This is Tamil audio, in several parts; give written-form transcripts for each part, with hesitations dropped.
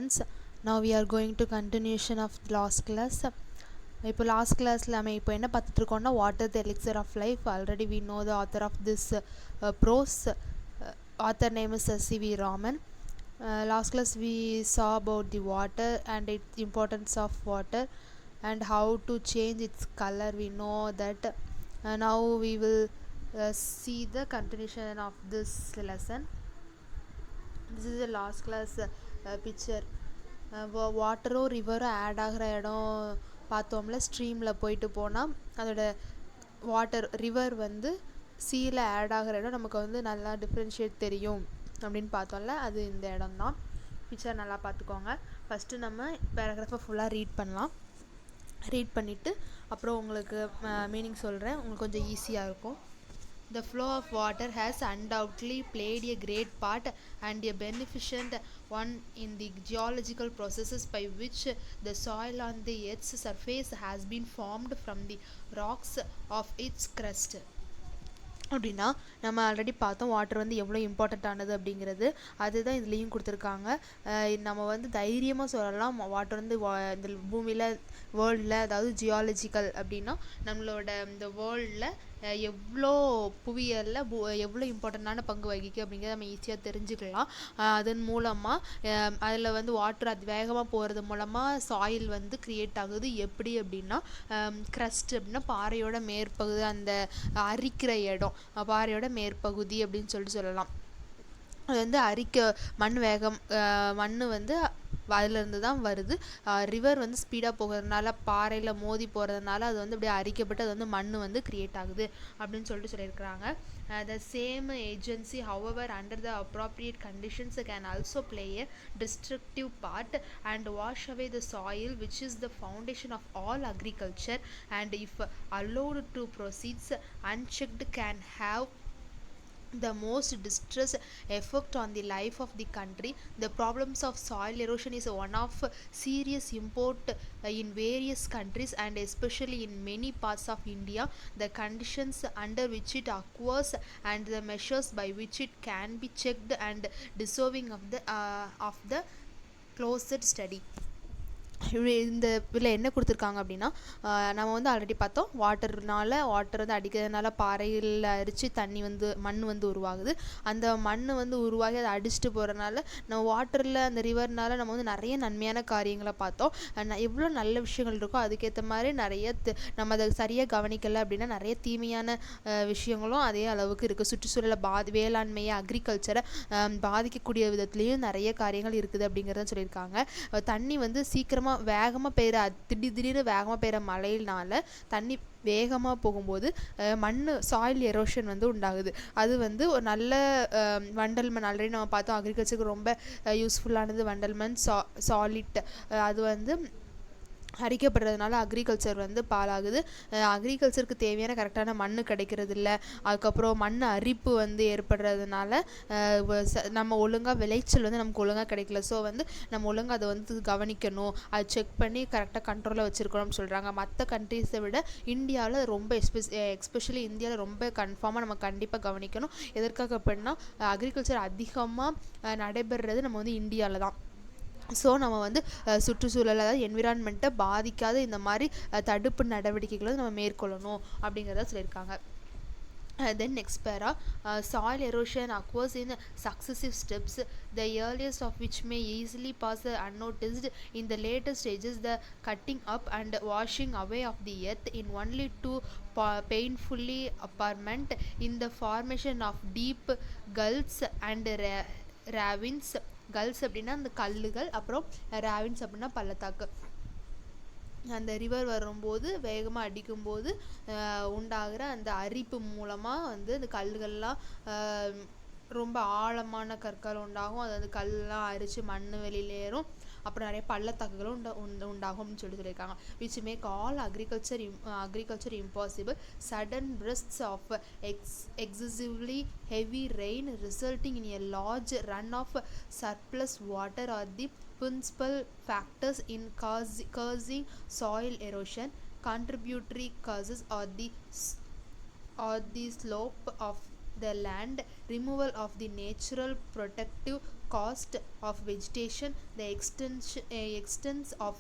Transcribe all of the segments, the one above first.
students. Now we are going to continuation of last class. இப்போ லாஸ்ட் கிளாஸில் நம்ம இப்போ என்ன பார்த்துட்ருக்கோம்னா water the elixir of life. Already we know the author of this prose. Author name is C.V. Raman. Last class we saw about the water and its importance of water and how to change its color. We know that. Now we will see the continuation of this lesson. This is the last class picture. வாட்டரோ ரிவரோ ஆட் ஆகிற இடம் பார்த்தோம்ல. ஸ்ட்ரீமில் போயிட்டு போனால் அதோட வாட்டர் ரிவர் வந்து சீயில் ஆட் ஆகிற இடம் நமக்கு வந்து நல்லா டிஃப்ரென்ஷியேட் தெரியும் அப்படின்னு பார்த்தோம்ல. அது இந்த இடம் தான். பிக்சர் நல்லா பார்த்துக்கோங்க. ஃபஸ்ட்டு நம்ம பேராகிராஃபை ஃபுல்லாக ரீட் பண்ணலாம். ரீட் பண்ணிவிட்டு அப்புறம் உங்களுக்கு மீனிங் சொல்கிறேன், உங்களுக்கு கொஞ்சம் ஈஸியாக இருக்கும். The flow of water has undoubtedly played a great part and a beneficent one in the geological processes by which the soil on the Earth's surface has been formed from the rocks of its crust. அப்படின்னா நம்ம ஆல்ரெடி பார்த்தோம் வாட்டர் வந்து எவ்வளோ இம்பார்ட்டண்ட்டானது அப்படிங்கிறது. அதுதான் இதுலேயும் கொடுத்துருக்காங்க. நம்ம வந்து தைரியமாக சொல்லலாம் வாட்டர் வந்து இந்த பூமியில் வேர்ல்டில், அதாவது ஜியாலஜிக்கல் அப்படின்னா நம்மளோட இந்த வேர்ல்டில் எவ்வளோ புவியியலில் எவ்வளோ இம்பார்ட்டண்ட்டான பங்கு வகிக்கும் அப்படிங்கிறத நம்ம ஈஸியாக தெரிஞ்சுக்கலாம். அதன் மூலமாக அதில் வந்து வாட்டர் அது வேகமாக போகிறது மூலமாக சாயில் வந்து க்ரியேட் ஆகுது. எப்படி அப்படின்னா க்ரஸ்ட் அப்படின்னா பாறையோட மேற்பகுதி, அந்த அரிக்கிற இடம் பாறையோட மேற்பகுதி அப்படின்னு சொல்லலாம். அது வந்து மண் வந்து அதிலேருந்து தான் வருது. ரிவர் வந்து ஸ்பீடாக போகிறதுனால, பாறையில் மோதி போகிறதுனால அது வந்து அப்படியே அரிக்கப்பட்டு அது வந்து மண் வந்து க்ரியேட் ஆகுது அப்படின்னு சொல்லியிருக்கிறாங்க. The same agency, however, under the appropriate conditions can also play a destructive part and wash away the soil, which is the foundation of all agriculture, and if allowed to proceed unchecked can have the most distress effect on the life of the country. The problems of soil erosion is one of serious import in various countries and especially in many parts of India. The conditions under which it occurs and the measures by which it can be checked and deserving of the closed study. இந்த இதில் என்ன கொடுத்துருக்காங்க அப்படின்னா, நம்ம வந்து ஆல்ரெடி பார்த்தோம் வாட்டர் வந்து அடிக்கிறதுனால பாறையில் அரித்து மண் வந்து உருவாகுது. அந்த மண் வந்து உருவாகி அதை அடிச்சுட்டு போகிறதுனால நம்ம வாட்டரில் அந்த ரிவர்னால நம்ம வந்து நிறைய நன்மையான காரியங்களை பார்த்தோம். எவ்வளோ நல்ல விஷயங்கள் இருக்கோ அதுக்கேற்ற மாதிரி நிறைய நம்ம அதை சரியாக கவனிக்கலை அப்படின்னா நிறைய தீமையான விஷயங்களும் அதே அளவுக்கு இருக்குது. சுற்றுச்சூழலை வேளாண்மையை, அக்ரிகல்ச்சரை பாதிக்கக்கூடிய விதத்துலேயும் நிறைய காரியங்கள் இருக்குது அப்படிங்கிறத சொல்லியிருக்காங்க. தண்ணி வந்து சீக்கிரமாக வேகமாக பெய்கிற திடீர்னு வேகமாக பெய்கிற மழையினால தண்ணி வேகமாக போகும்போது சாயில் எரோஷன் வந்து உண்டாகுது. அது வந்து ஒரு நல்ல வண்டல் ஆல்ரெடி நம்ம பார்த்தோம் அக்ரிகல்ச்சருக்கு ரொம்ப யூஸ்ஃபுல்லானது வண்டல் மண், சாலிட். அது வந்து அரிக்கப்படுறதுனால அக்ரிகல்ச்சர் வந்து பாழாகுது. அக்ரிகல்ச்சருக்கு தேவையான கரெக்டான மண் கிடைக்கிறது இல்லை. அதுக்கப்புறம் மண் அரிப்பு வந்து ஏற்படுறதுனால நம்ம ஒழுங்காக விளைச்சல் வந்து நமக்கு ஒழுங்காக கிடைக்கல. ஸோ வந்து நம்ம ஒழுங்காக அதை வந்து கவனிக்கணும், அதை செக் பண்ணி கரெக்டாக கண்ட்ரோலில் வச்சுருக்கணும்னு சொல்கிறாங்க. மற்ற கண்ட்ரீஸை விட இந்தியாவில் ரொம்ப எஸ்பெஷலி இந்தியாவில் ரொம்ப கன்ஃபார்மாக நம்ம கண்டிப்பாக கவனிக்கணும். எதற்காக அப்படின்னா அக்ரிகல்ச்சர் அதிகமாக நடைபெறுறது நம்ம வந்து இந்தியாவில் தான். ஸோ நம்ம வந்து சுற்றுச்சூழல், அதாவது என்விரான்மெண்ட்டை பாதிக்காத இந்த மாதிரி தடுப்பு நடவடிக்கைகளை நம்ம மேற்கொள்ளணும் அப்படிங்கிறத சொல்லியிருக்காங்க. Then next para, soil erosion occurs in successive steps, the earliest of which may easily pass unnoticed. In the later stages, the cutting up and washing away of the earth in only two painfully apparent in the formation of deep gulfs and ravines. Culls அப்படின்னா அந்த கல்லுகள், அப்புறம் ராவின்ஸ் அப்படின்னா பள்ளத்தாக்கு. அந்த ரிவர் வரும்போது வேகமாக அடிக்கும்போது உண்டாகிற அந்த அரிப்பு மூலமாக வந்து அந்த கல்லுகள்லாம் ரொம்ப ஆழமான கற்கள் உண்டாகும். அது அந்த கல்லாம் அரித்து மண் வெளியிலேறும். அப்புறம் நிறைய பள்ளத்தாக்குகளும் உண்டாகும்னு சொல்லியிருக்காங்க. which make all agriculture impossible. Sudden bursts of excessively heavy rain resulting in a large run of surplus water are the principal factors in causing soil erosion. Contributory causes are the slope of the land, removal of the natural protective cost of vegetation, the extents of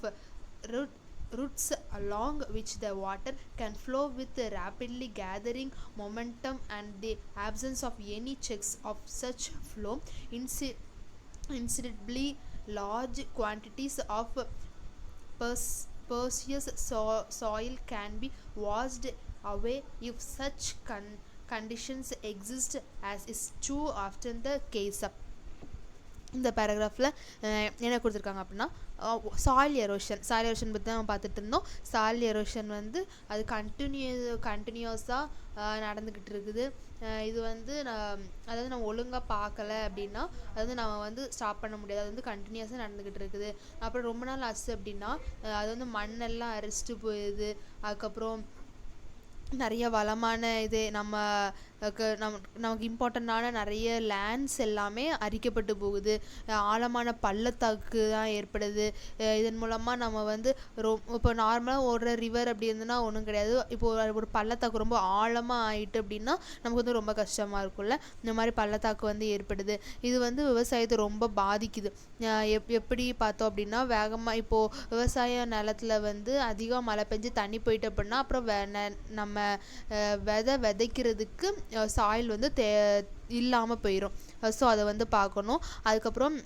roots along which the water can flow with rapidly gathering momentum, and the absence of any checks of such flow. Incidentally, large quantities of precious soil can be washed away if such conditions exist, as is too often the case. இந்த பேராகிராஃபில் என்ன கொடுத்துருக்காங்க அப்படின்னா, சாயில் எரோஷன் பற்றி தான் நம்ம பார்த்துட்டு இருந்தோம். சாயில் எரோஷன் வந்து அது கண்டினியூஸாக நடந்துக்கிட்டு இருக்குது. இது வந்து அதாவது நம்ம ஒழுங்காக பார்க்கல அப்படின்னா அது வந்து நம்ம வந்து ஸ்டாப் பண்ண முடியாது. அது வந்து கண்டினியூஸாக நடந்துக்கிட்டு இருக்குது. அப்புறம் ரொம்ப நாள் ஆச்சு அப்படின்னா அது வந்து மண்ணெல்லாம் அரிச்சிட்டு போயிடுது. அதுக்கப்புறம் நிறைய வளமான இது நமக்கு இம்பார்ட்டண்ட்டான நிறைய லேண்ட்ஸ் எல்லாமே அரிக்கப்பட்டு போகுது. ஆழமான பள்ளத்தாக்கு தான் ஏற்படுது. இதன் மூலமாக நம்ம வந்து இப்போ நார்மலாக ஓடுற ரிவர் அப்படி இருந்ததுன்னா ஒன்றும் கிடையாது. இப்போது ஒரு பள்ளத்தாக்கு ரொம்ப ஆழமாக ஆகிட்டு அப்படின்னா நமக்கு வந்து ரொம்ப கஷ்டமாக இருக்கும்ல. இந்த மாதிரி பள்ளத்தாக்கு வந்து ஏற்படுது. இது வந்து விவசாயத்தை ரொம்ப பாதிக்குது. எப்படி பார்த்தோம் அப்படின்னா, வேகமாக இப்போது விவசாய நிலத்தில் வந்து அதிகம் மழை பெஞ்சு தண்ணி போயிட்டு அப்படின்னா அப்புறம் நம்ம விதைக்கிறதுக்கு சாயில் வந்து இல்லாமல் போயிடும். ஸோ அதை வந்து பார்க்கணும். அதுக்கப்புறம்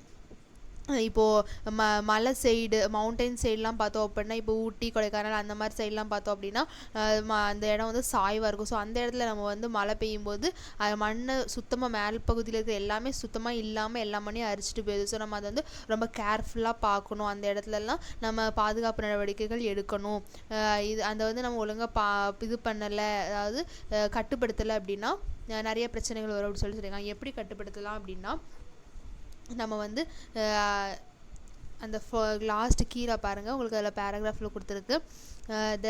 இப்போது மலை சைடு மவுண்டைன் சைட்லாம் பார்த்தோம் அப்படின்னா, இப்போ ஊட்டி கொடைக்கானல் அந்த மாதிரி சைட்லாம் பார்த்தோம் அப்படின்னா அந்த இடம் வந்து சாய்வாக இருக்கும். ஸோ அந்த இடத்துல நம்ம வந்து மழை பெய்யும் போது மண் சுத்தமாக மேல் பகுதியில் இருக்கிற எல்லாமே சுத்தமாக இல்லாமல் எல்லா மண்ணையும் அரிச்சிட்டு போயிடுது. ஸோ நம்ம அதை வந்து ரொம்ப கேர்ஃபுல்லாக பார்க்கணும். அந்த இடத்துலலாம் நம்ம பாதுகாப்பு நடவடிக்கைகள் எடுக்கணும். அந்த வந்து நம்ம ஒழுங்காக இது பண்ணலை, அதாவது கட்டுப்படுத்தலை அப்படின்னா நிறைய பிரச்சனைகள் வரும் அப்படின்னு சொல்லியிருக்காங்க. எப்படி கட்டுப்படுத்தலாம் அப்படின்னா, நம்ம வந்து அந்த லாஸ்ட் கீழே பாருங்கள், உங்களுக்கு அதில் பேராகிராஃபில் கொடுத்துருக்கு. த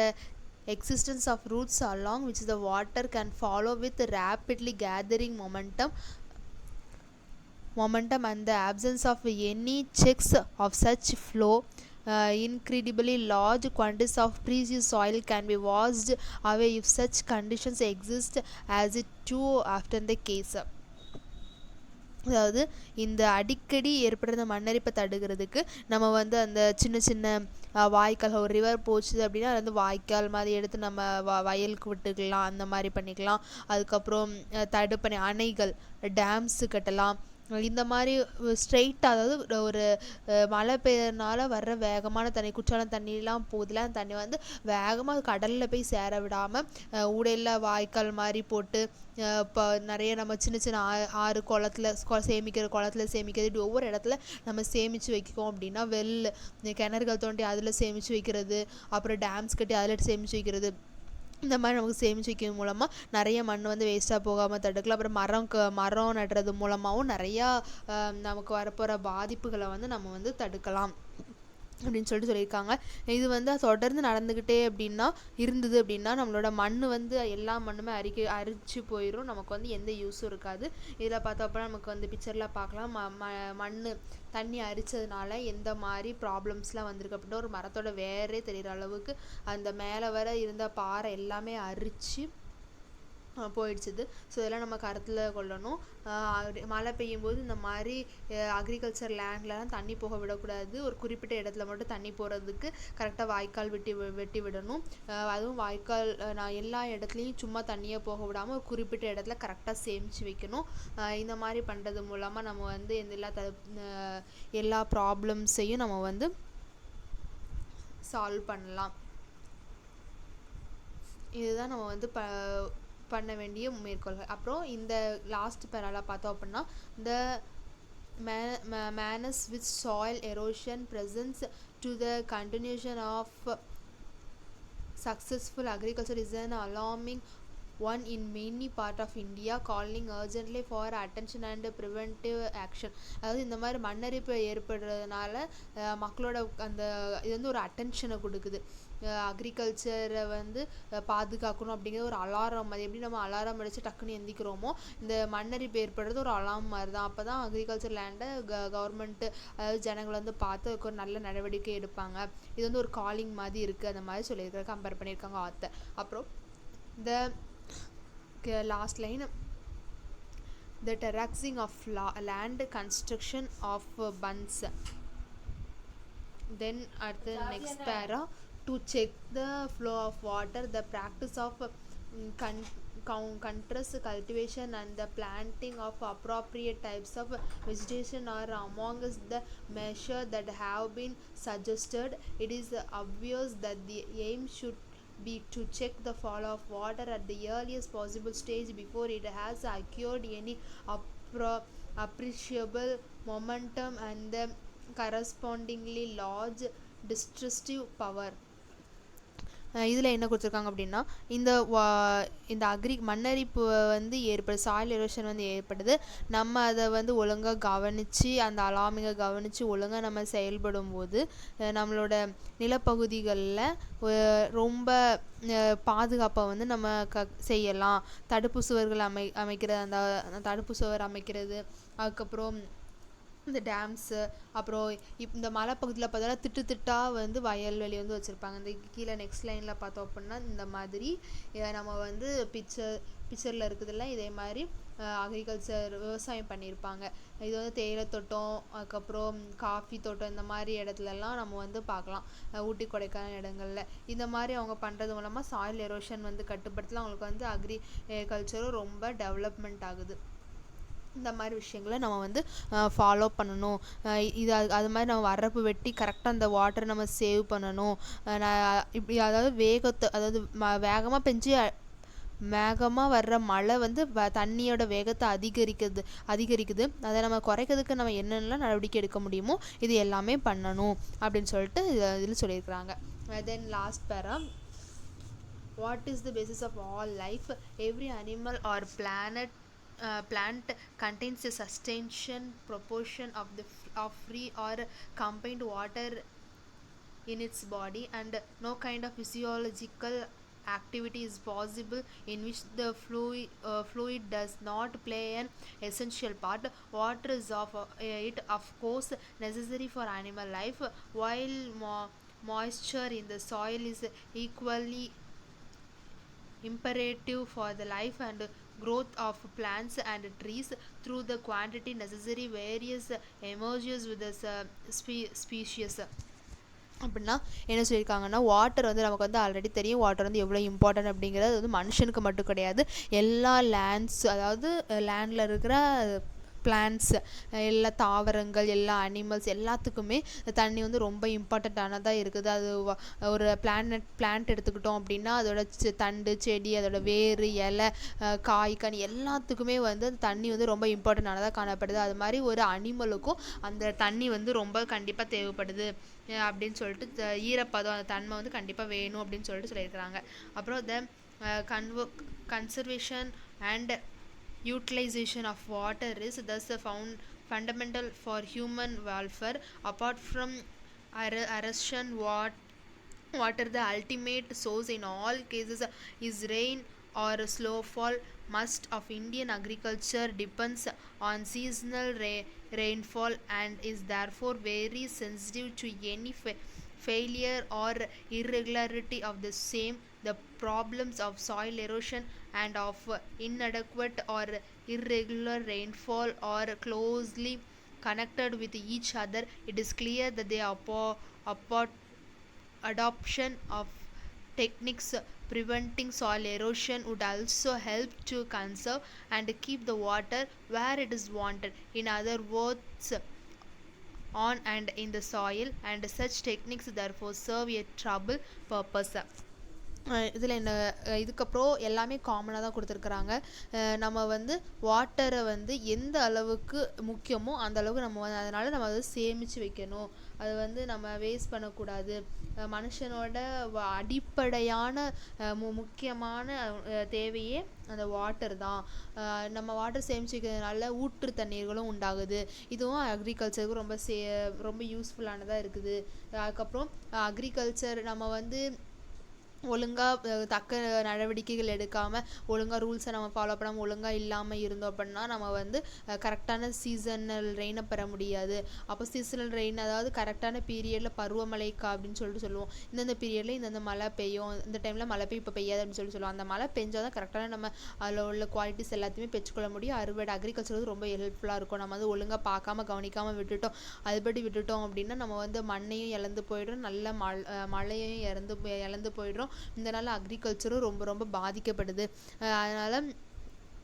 existence of roots along which the water can follow with rapidly gathering momentum and the absence of any checks of such flow. Incredibly large quantities of precious soil can be washed away if such conditions exist, as it too often the case. அதாவது இந்த அடிக்கடி ஏற்படுற மண்ணரிப்பை தடுக்கிறதுக்கு நம்ம வந்து அந்த சின்ன சின்ன வாய்க்கால், ஒரு ரிவர் போச்சு அப்படின்னா அது வந்து வாய்க்கால் மாதிரி எடுத்து நம்ம வயலுக்கு விட்டுக்கலாம், அந்த மாதிரி பண்ணிக்கலாம். அதுக்கப்புறம் தடுப்பணை அணைகள், டேம்ஸு கட்டலாம். இந்த மாதிரி ஸ்ட்ரெயிட்டாக, அதாவது ஒரு மழை பெய்யறதுனால வர்ற வேகமான தண்ணி, குற்றாலம் தண்ணிலாம் போகுதுல, அந்த தண்ணி வந்து வேகமாக கடலில் போய் சேர விடாமல் ஊடையில் வாய்க்கால் மாதிரி போட்டு இப்போ நிறைய நம்ம சின்ன சின்ன ஆறு குளத்தில் சேமிக்கிறது, இப்படி ஒவ்வொரு இடத்துல நம்ம சேமித்து வைக்கோம் அப்படின்னா, கிணறுகள் தோண்டி அதில் சேமித்து வைக்கிறது, அப்புறம் டேம்ஸ் கட்டி அதில் சேமித்து வைக்கிறது, இந்த மாதிரி நமக்கு சேமித்து வைக்கிறது மூலமாக நிறைய மண் வந்து வேஸ்ட்டாக போகாமல் தடுக்கலாம். அப்புறம் மரம் நடுறது மூலமாகவும் நிறையா நமக்கு வரப்போகிற பாதிப்புகளை வந்து நம்ம வந்து தடுக்கலாம் அப்படின்னு சொல்லியிருக்காங்க. இது வந்து தொடர்ந்து நடந்துக்கிட்டே இருந்தது அப்படின்னா நம்மளோட மண் வந்து எல்லா மண்ணுமே அரிச்சு போயிடும். நமக்கு வந்து எந்த யூஸும் இருக்காது. இதில் பார்த்தப்ப நமக்கு வந்து பிக்சரில் பார்க்கலாம், மண் தண்ணி அரிச்சதுனால எந்த மாதிரி ப்ராப்ளம்ஸ்லாம் வந்திருக்கு அப்படின்னா, ஒரு மரத்தோட வேரே தெரிகிற அளவுக்கு அந்த மேலே வர இருந்த பாறை எல்லாமே அரிச்சு போயிடுச்சுது. ஸோ இதெல்லாம் நம்ம கருத்தில் கொள்ளணும். மழை பெய்யும் போது இந்த மாதிரி அக்ரிகல்ச்சர் லேண்ட்லலாம் தண்ணி போக விடக்கூடாது. ஒரு குறிப்பிட்ட இடத்துல மட்டும் தண்ணி போகிறதுக்கு கரெக்டாக வாய்க்கால் வெட்டி விடணும். அதுவும் வாய்க்கால் எல்லா இடத்துலையும் சும்மா தண்ணியை போக விடாமல் ஒரு குறிப்பிட்ட இடத்துல கரெக்டாக சேமித்து வைக்கணும். இந்த மாதிரி பண்ணுறது மூலமாக நம்ம வந்து எல்லா ப்ராப்ளம்ஸையும் நம்ம வந்து சால்வ் பண்ணலாம். இதுதான் நம்ம வந்து பண்ண வேண்டிய மேற்கோள்கள். அப்புறம் இந்த லாஸ்ட் பேரால பார்த்தோம் அப்படின்னா, the menace with soil erosion presents to the continuation of successful agriculture is an alarming one in many part of India, calling urgently for attention and preventive action. அதாவது இந்த மாதிரி மண்ணரிப்பு ஏற்படுறதுனால மக்களோட அந்த இது வந்து ஒரு அட்டென்ஷனை கொடுக்குது. அக்ரிகல்ச்சரை வந்து பாதுகாக்கணும் அப்படிங்கிற ஒரு அலாரம். அது எப்படி நம்ம அலாரம் அடித்து டக்குன்னு எந்திக்கிறோமோ, இந்த மண்ணரிப்பு ஏற்படுறது ஒரு அலாரம் மாதிரி தான். அப்போ தான் அக்ரிகல்ச்சர் லேண்டை கவர்மெண்ட்டு, அதாவது ஜனங்கள் வந்து பார்த்து அதுக்கு ஒரு நல்ல நடவடிக்கை எடுப்பாங்க. இது வந்து ஒரு காலிங் மாதிரி இருக்குது, அந்த மாதிரி சொல்லியிருக்காங்க, கம்பேர் பண்ணியிருக்காங்க ஆத்தர். அப்புறம் இந்த last line, the terraxing of land, construction of bunds. Then at the next para, to check the flow of water, the practice of contrast cultivation and the planting of appropriate types of vegetation are amongst the measures that have been suggested. It is obvious that the aim should be to check the fall of water at the earliest possible stage before it has acquired any appreciable momentum and the correspondingly large destructive power. இதில் என்ன கொடுத்துருக்காங்க அப்படின்னா, இந்த மண்ணரிப்பு வந்து ஏற்படுது, சாயில் எரோஷன் வந்து ஏற்படுது. நம்ம அதை வந்து ஒழுங்காக கவனித்து, அந்த அலாமிங்கை கவனித்து ஒழுங்காக நம்ம செயல்படும் போது நம்மளோட நிலப்பகுதிகளில் ரொம்ப பாதுகாப்பாக வந்து நம்ம செய்யலாம். தடுப்பு சுவர்கள் அமைக்கிறது, அந்த தடுப்பு சுவர் அமைக்கிறது, அதுக்கப்புறம் இந்த டேம்ஸு, அப்புறம் இந்த மலைப்பகுதியில் பார்த்தோன்னா திட்டாக வந்து வயல்வெளி வந்து வச்சுருப்பாங்க. இந்த கீழே நெக்ஸ்ட் லைனில் பார்த்தோம் அப்படின்னா இந்த மாதிரி நம்ம வந்து பிக்சரில் இருக்குதுல்ல, இதே மாதிரி அக்ரிகல்ச்சர் விவசாயம் பண்ணியிருப்பாங்க. இது வந்து தேயிலை தோட்டம், அதுக்கப்புறம் காஃபி தோட்டம், இந்த மாதிரி இடத்துலலாம் நம்ம வந்து பார்க்கலாம். ஊட்டி கொடைக்கானல் இடங்களில் இந்த மாதிரி அவங்க பண்ணுறது மூலமாக சாயில் எரோஷன் வந்து கட்டுப்படுத்தலாம். அவங்களுக்கு வந்து அக்ரிகல்ச்சரும் ரொம்ப டெவலப்மெண்ட் ஆகுது. இந்த மாதிரி விஷயங்களை நம்ம வந்து ஃபாலோ பண்ணணும். இது அது மாதிரி நம்ம வரப்பு வெட்டி கரெக்டாக அந்த வாட்டரை நம்ம சேவ் பண்ணணும். இப்படி அதாவது வேகமாக பெஞ்சு வேகமாக வர்ற மழை வந்து தண்ணியோட வேகத்தை அதிகரிக்குது. அதை நம்ம குறைக்கிறதுக்கு நம்ம என்னென்னலாம் நடவடிக்கை எடுக்க முடியுமோ இது எல்லாமே பண்ணணும் அப்படின்னு சொல்லிட்டு இதில் சொல்லியிருக்கிறாங்க. Then last para, what is the basis of all life? Every animal or plant contains a substantial proportion of free or combined water in its body, and no kind of physiological activity is possible in which the fluid does not play an essential part. Water is of course necessary for animal life, while moisture in the soil is equally imperative for the life and growth of plants and trees. Through the quantity necessary varies emerges with the species. அப்படின்னா என்ன சொல்லியிருக்காங்கன்னா, வாட்டர் வந்து நமக்கு வந்து ஆல்ரெடி தெரியும், வாட்டர் வந்து எவ்வளோ இம்பார்ட்டன்ட் அப்படிங்கிறது. அது வந்து மனுஷனுக்கு மட்டும் கிடையாது, எல்லா அதாவது லேண்டில் இருக்கிற பிளான்ட்ஸ், எல்லா தாவரங்கள், எல்லா அனிமல்ஸ் எல்லாத்துக்குமே தண்ணி வந்து ரொம்ப இம்பார்ட்டண்ட்டானதாக இருக்குது. அது ஒரு பிளான்ட் எடுத்துக்கிட்டோம் அப்படின்னா அதோட தண்டு, செடி, அதோட வேறு, இலை, காய், கனி எல்லாத்துக்குமே வந்து அந்த தண்ணி வந்து ரொம்ப இம்பார்ட்டண்ட்டானதாக காணப்படுது. அது மாதிரி ஒரு அனிமலுக்கும் அந்த தண்ணி வந்து ரொம்ப கண்டிப்பாக தேவைப்படுது அப்படின்னு சொல்லிட்டு, ஈரப்பதம், அந்த தன்மை வந்து கண்டிப்பாக வேணும் அப்படின்னு சொல்லிட்டு சொல்லியிருக்கிறாங்க. அப்புறம் conservation and utilization of water is thus fundamental for human welfare. Apart from erosion, water, the ultimate source in all cases, is rain or snowfall. Most of Indian agriculture depends on seasonal rainfall and is therefore very sensitive to any failure or irregularity of the same. The problems of soil erosion and of inadequate or irregular rainfall are closely connected with each other. It is clear that the adoption of techniques preventing soil erosion would also help to conserve and keep the water where it is wanted. In other words, on and in the soil, and such techniques therefore serve a double purpose. இதில் என்ன, இதுக்கப்புறம் எல்லாமே காமனாக தான் கொடுத்துருக்குறாங்க. நம்ம வந்து வாட்டரை வந்து எந்த அளவுக்கு முக்கியமோ அந்த அளவுக்கு நம்ம அதனால் நம்ம அதை சேமித்து வைக்கணும். அது வந்து நம்ம வேஸ்ட் பண்ணக்கூடாது. மனுஷனோட அடிப்படையான முக்கியமான தேவையே அந்த வாட்டர் தான். நம்ம வாட்டர் சேமித்து வைக்கிறதுனால ஊற்று தண்ணீர்களும் உண்டாகுது. இதுவும் அக்ரிகல்ச்சருக்கு ரொம்ப யூஸ்ஃபுல்லானதாக இருக்குது. அதுக்கப்புறம் அக்ரிகல்ச்சர் நம்ம வந்து ஒழுங்காக தக்க நடவடிக்கைகள் எடுக்காமல் ஒழுங்காக ரூல்ஸை நம்ம ஃபாலோ பண்ணாமல் ஒழுங்காக இல்லாமல் இருந்தோம் அப்படின்னா நம்ம வந்து கரெக்டான சீசனல் ரெயினை பெற முடியாது. அப்போ சீசனல் ரெயின் அதாவது கரெக்டான பீரியடில் பருவமழைக்கா அப்படின்னு சொல்லுவோம். இந்தந்த பீரியடில் இந்தந்த மழை பெய்யும், இந்த டைமில் மழை பெய்யும், இப்போ பெய்யாது அப்படின்னு சொல்லுவோம். அந்த மழை பெஞ்சால் தான் கரெக்டான நம்ம அதில் உள்ள குவாலிட்டிஸ் எல்லாத்தையுமே பெற்றுக்கொள்ள முடியும். அறுவடை அக்ரிகல்ச்சருக்கு ரொம்ப ஹெல்ப்ஃபுல்லாக இருக்கும். நம்ம வந்து ஒழுங்காக பார்க்காம கவனிக்காமல் விட்டுட்டோம், அதுபடி விட்டுட்டோம் அப்படின்னா நம்ம வந்து மண்ணையும் இழந்து போய்டும், நல்ல மழையையும் இழந்து போய்டும். இதனால் அக்ரிகல்ச்சரும் ரொம்ப ரொம்ப பாதிக்கப்படுது. அதனால்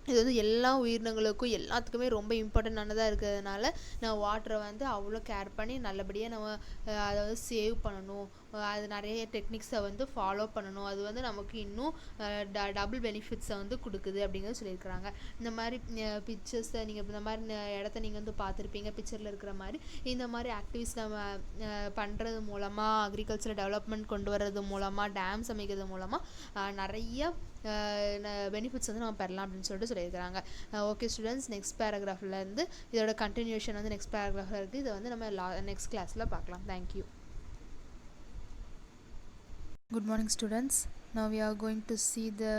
இது வந்து எல்லா உயிரினங்களுக்கும் எல்லாத்துக்குமே ரொம்ப இம்பார்ட்டண்டானதாக இருக்கிறதுனால நம்ம வாட்டரை வந்து அவ்வளோ கேர் பண்ணி நல்லபடியாக நம்ம அதை வந்து சேவ் பண்ணணும். அது நிறைய டெக்னிக்ஸை வந்து ஃபாலோ பண்ணணும். அது வந்து நமக்கு இன்னும் டபுள் பெனிஃபிட்ஸை வந்து கொடுக்குது அப்படிங்கிறது சொல்லியிருக்கிறாங்க. இந்த மாதிரி பிக்சர்ஸை நீங்கள் இந்த மாதிரி இடத்த நீங்கள் வந்து பார்த்துருப்பீங்க, பிக்சரில் இருக்கிற மாதிரி. இந்த மாதிரி ஆக்டிவிட்டிஸ் நம்ம பண்ணுறது மூலமாக அக்ரிகல்ச்சர் டெவலப்மெண்ட் கொண்டு வர்றது மூலமாக டேம்ஸ் அமைக்கிறது மூலமாக நிறைய பெனிஃபிட்ஸ் வந்து நம்ம பெறலாம் அப்படின்னு சொல்லியிருக்கிறாங்க. ஓகே ஸ்டூடெண்ட்ஸ், நெக்ஸ்ட் பேராகிராஃப்லேருந்து இதோட கண்டினியூஷன் வந்து நெக்ஸ்ட் பேராகிராஃபில் இருக்குது. இதை வந்து நம்ம நெக்ஸ்ட் கிளாஸில் பார்க்கலாம். Thank you. Good morning students. Now we are going to see the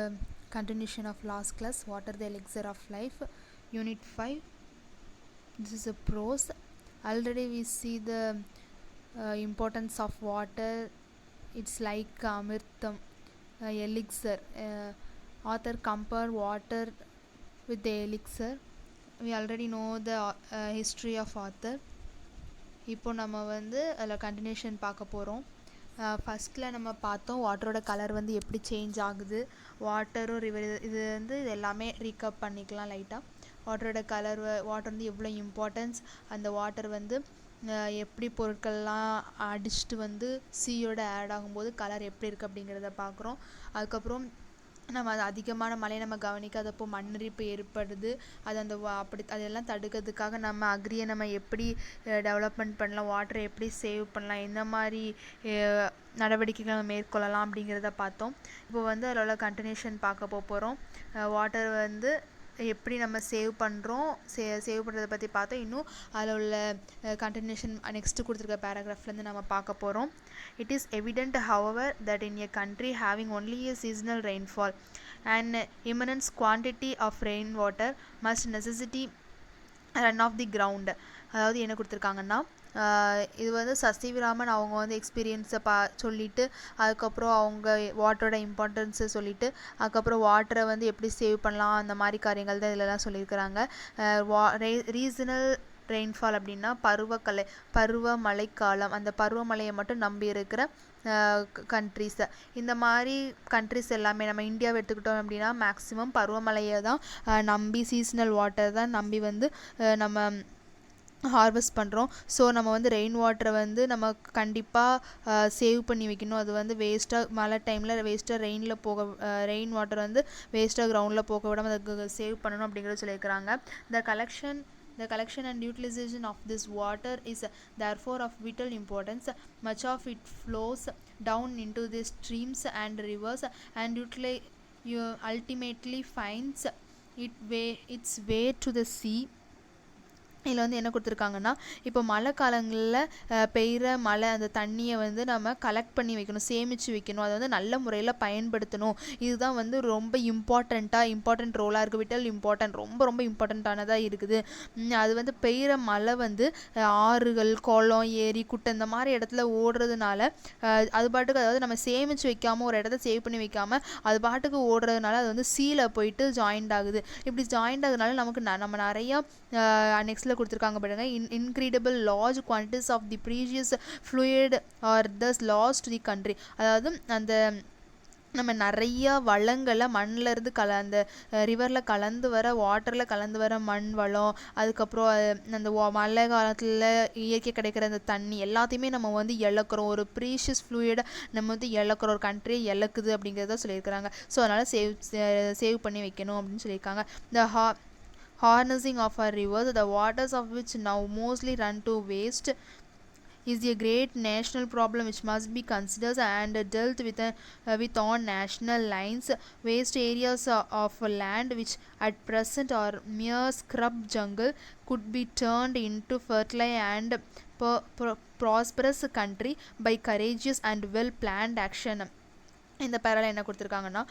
continuation of last class, Water the Elixir of Life, Unit 5. This is a prose. Already we see the importance of water. It's like Amritam, elixir. Author compare water with the elixir. We already know the history of author. இப்போ நம்ம வந்து அதில் கண்டினியூஷன் பார்க்க போகிறோம். ஃபஸ்ட்டில் நம்ம பார்த்தோம் வாட்டரோட கலர் வந்து எப்படி சேஞ்ச் ஆகுது, வாட்டரும் ரிவர், இது வந்து இது எல்லாமே ரீகப் பண்ணிக்கலாம் லைட்டாக. வாட்டரோட கலர், வாட்டர் வந்து எவ்வளோ இம்பார்ட்டன்ஸ், அந்த வாட்டர் வந்து எப்படி பொருட்கள்லாம் அடிச்சுட்டு வந்து சீயோட ஆட் ஆகும்போது கலர் எப்படி இருக்குது அப்படிங்கிறத பார்க்குறோம். அதுக்கப்புறம் நம்ம அது அதிகமான மழையை நம்ம கவனிக்காதப்போ மண்ணரிப்பு ஏற்படுது. அது அந்த அப்படி அதெல்லாம் தடுக்கிறதுக்காக நம்ம அக்ரியை நம்ம எப்படி டெவலப்மெண்ட் பண்ணலாம், வாட்டரை எப்படி சேவ் பண்ணலாம், எந்த மாதிரி நடவடிக்கைகளை நம்ம மேற்கொள்ளலாம் அப்படிங்கிறத பார்த்தோம். இப்போ வந்து அதில் உள்ள கண்டினியூஷன் பார்க்க போகிறோம். வாட்டர் வந்து எப்படி நம்ம சேவ் பண்ணுறோம், சேவ் பண்ணுறதை பற்றி பார்த்தோம். இன்னும் அதில் உள்ள கண்டினியூஷன் நெக்ஸ்ட்டு கொடுத்துருக்க பேராகிராஃப்லேருந்து நம்ம பார்க்க போகிறோம். It is evident, however, that in a country having only a seasonal rainfall, an immense quantity of rainwater must necessity run off the ground. அதாவது என்ன கொடுத்துருக்காங்கன்னா, இது வந்து சசிவிராமன் அவங்க வந்து எக்ஸ்பீரியன்ஸை சொல்லிவிட்டு அதுக்கப்புறம் அவங்க வாட்டரோட இம்பார்ட்டன்ஸை சொல்லிவிட்டு அதுக்கப்புறம் வாட்டரை வந்து எப்படி சேவ் பண்ணலாம் அந்த மாதிரி காரியங்கள் தான் இதிலலாம் சொல்லியிருக்கிறாங்க. ரீசனல் ரெயின்ஃபால் அப்படின்னா பருவமழைக்காலம், அந்த பருவமழையை மட்டும் நம்பி இருக்கிற கண்ட்ரிஸை. இந்த மாதிரி கண்ட்ரிஸ் எல்லாமே நம்ம இந்தியாவை எடுத்துக்கிட்டோம் அப்படின்னா மேக்ஸிமம் பருவமழையை தான் நம்பி, சீசனல் வாட்டர் தான் நம்பி வந்து நம்ம ஹார்வெஸ்ட் பண்ணுறோம். ஸோ நம்ம வந்து ரெயின் வாட்டரை வந்து நம்ம கண்டிப்பாக சேவ் பண்ணி வைக்கணும். அது வந்து வேஸ்ட்டாக மழை டைமில் வேஸ்ட்டாக ரெயின் வாட்டர் வந்து வேஸ்ட்டாக கிரவுண்டில் போக விடாமல் அதுக்கு சேவ் பண்ணணும் அப்படிங்கிறத சொல்லியிருக்கிறாங்க. The collection and utilization of this water is therefore of vital importance. Much of it flows down into the streams and rivers and ultimately finds its way to the sea. இதில் வந்து என்ன கொடுத்துருக்காங்கன்னா, இப்போ மழை காலங்களில் பெய்கிற மழை அந்த தண்ணியை வந்து நம்ம கலெக்ட் பண்ணி வைக்கணும், சேமித்து வைக்கணும், அதை வந்து நல்ல முறையில் பயன்படுத்தணும். இதுதான் வந்து ரொம்ப இம்பார்ட்டண்ட் ரோலாக இருக்குது, விட்டல் இம்பார்ட்டன்ட், ரொம்ப இம்பார்ட்டண்ட்டானதாக இருக்குது. அது வந்து பெய்கிற மழை வந்து ஆறுகள், குளம், ஏரி, குட்டை இந்த மாதிரி இடத்துல ஓடுறதுனால அது பாட்டுக்கு, அதாவது நம்ம சேமித்து வைக்காமல் ஒரு இடத்த சேவ் பண்ணி வைக்காமல் அது பாட்டுக்கு ஓடுறதுனால அது வந்து சீல போயிட்டு ஜாயிண்ட் ஆகுது. இப்படி ஜாயிண்ட் ஆகுதுனால நமக்கு நம்ம நிறையா நெக்ஸ்ட்டில் கொடுத்துருக்காங்க பாருங்க. Incredible large quantities of the precious fluid are thus lost to the country. அதாவது அந்த நம்ம நிறையா வளங்களை மண்ணிலேருந்து அந்த ரிவரில் கலந்து வர, வாட்டரில் கலந்து வர மண் வளம், அதுக்கப்புறம் அந்த மழை காலத்தில் இயற்கை கிடைக்கிற அந்த தண்ணி எல்லாத்தையுமே நம்ம வந்து இழக்கிறோம். ஒரு ப்ரீஷியஸ் ஃப்ளூயிடை நம்ம வந்து இழக்கிறோம், ஒரு கண்ட்ரியை இழக்குது அப்படிங்கிறத சொல்லியிருக்கிறாங்க. ஸோ அதனால் சேவ் பண்ணி வைக்கணும் அப்படின்னு சொல்லியிருக்காங்க. இந்த harnessing of our rivers, the waters of which now mostly run to waste, is a great national problem which must be considered and dealt with on national lines. Waste areas of land which at present are mere scrub jungle could be turned into fertile and prosperous country by courageous and well planned action. இந்த பேரால என்ன கொடுத்துருக்காங்கன்னா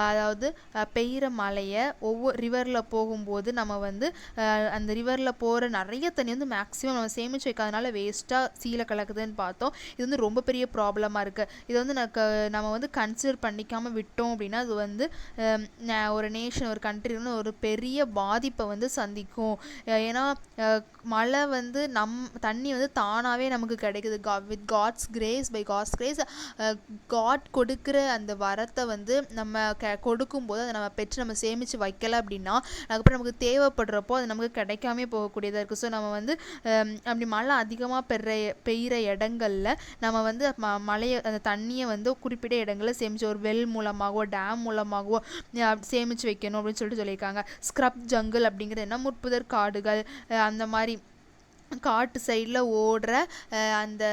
அதாவது பெய்கிற மழையை ஒவ்வொரு ரிவரில் போகும்போது நம்ம வந்து அந்த ரிவரில் போகிற நிறைய தண்ணி வந்து மேக்ஸிமம் நம்ம சேமித்து வைக்காதனால வேஸ்ட்டாக சீல கலக்குதுன்னு பார்த்தோம். இது வந்து ரொம்ப பெரிய ப்ராப்ளமாக இருக்குது. இது வந்து நம்ம வந்து கன்சிடர் பண்ணிக்காமல் விட்டோம் அப்படின்னா அது வந்து ஒரு நேஷன் ஒரு கண்ட்ரி வந்து ஒரு பெரிய பாதிப்பை வந்து சந்திக்கும். ஏன்னா மழை வந்து தண்ணி வந்து தானாகவே நமக்கு கிடைக்குது. வித் காட்ஸ் கிரேஸ் காட் கொடுக்குற அந்த வரத்தை வந்து நம்ம கொடுக்கும்போது அதை நம்ம பெற்று நம்ம சேமித்து வைக்கல அப்படின்னா அதுக்கப்புறம் நமக்கு தேவைப்படுறப்போ அது நமக்கு கிடைக்காமே போகக்கூடியதாக இருக்குது. ஸோ நம்ம வந்து அப்படி மழை அதிகமாக பெய்கிற இடங்களில் நம்ம வந்து மழையை அந்த தண்ணியை வந்து குறிப்பிட்ட இடங்களில் சேமித்து ஒரு வெல் மூலமாகவோ டேம் மூலமாகவோ சேமித்து வைக்கணும் அப்படின்னு சொல்லியிருக்காங்க. ஸ்க்ரப் ஜங்கிள் அப்படிங்கிறது என்ன, முட்புதர் காடுகள், அந்த மாதிரி காட்டு சைடில் ஓடுற அந்த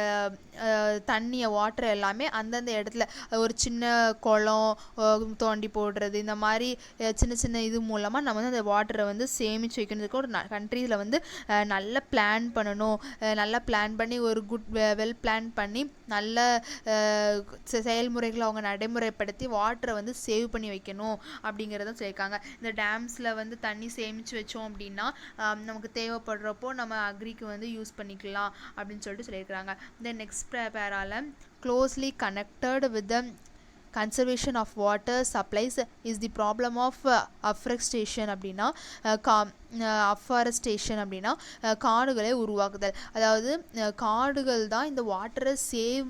தண்ணியை வாட்டர் எல்லாமே அந்தந்த இடத்துல ஒரு சின்ன குளம் தோண்டி போடுறது, இந்த மாதிரி சின்ன சின்ன இது மூலமாக நம்ம வந்து அந்த வாட்டரை வந்து சேமித்து வைக்கிறதுக்கு ஒரு கண்ட்ரியில் வந்து நல்லா பிளான் பண்ணணும். நல்லா பிளான் பண்ணி ஒரு வெல் பிளான் பண்ணி நல்ல செயல்முறைகளை அவங்க நடைமுறைப்படுத்தி வாட்டரை வந்து சேவ் பண்ணி வைக்கணும் அப்படிங்கிறத சொல்லியிருக்காங்க. இந்த டேம்ஸில் வந்து தண்ணி சேமித்து வச்சோம் அப்படின்னா நமக்கு தேவைப்படுறப்போ நம்ம அக்ரிக்கு வந்து யூஸ் பண்ணிக்கலாம் அப்படின்னு சொல்லிட்டு சொல்லியிருக்கிறாங்க. இந்த நெக்ஸ்ட் பேரால closely connected with the conservation of water supplies is the problem of afforestation அப்படின்னா அஃபாரஸ்டேஷன் அப்படின்னா காடுகளை உருவாக்குதல். அதாவது காடுகள் தான் இந்த வாட்டரை சேவ்